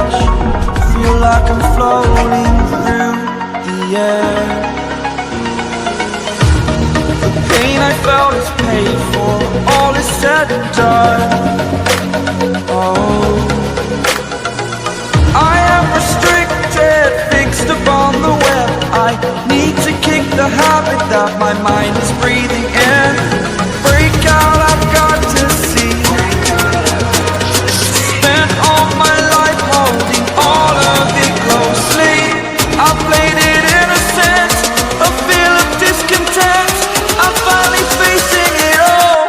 bridge, feel like I'm floating through the air. The pain I felt is paid for, all is said and done. Oh, I am restricted, fixed upon the web. I need to kick the habit that my mind is breathing in. Break out, I've got to see. Spent all my life holding all of it closely. I played it innocent, a feel of discontent. I'm finally facing it all,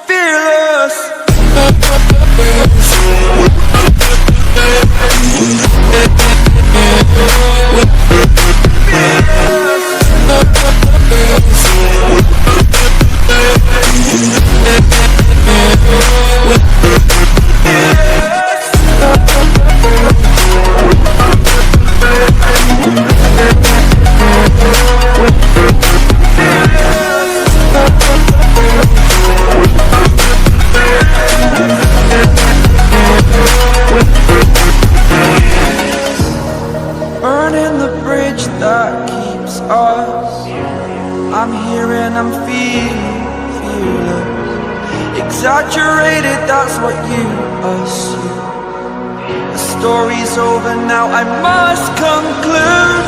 fearless. Burning the bridge that keeps us. I'm here and I'm feeling fearless. Exaggerated, that's what you assume. The story's over now, I must conclude.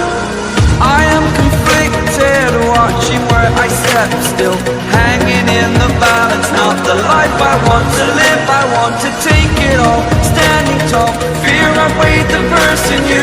I am conflicted, watching where I step still, hanging in the balance. Not the life I want to live, I want to take it all. Standing tall, fear I've weighed the person you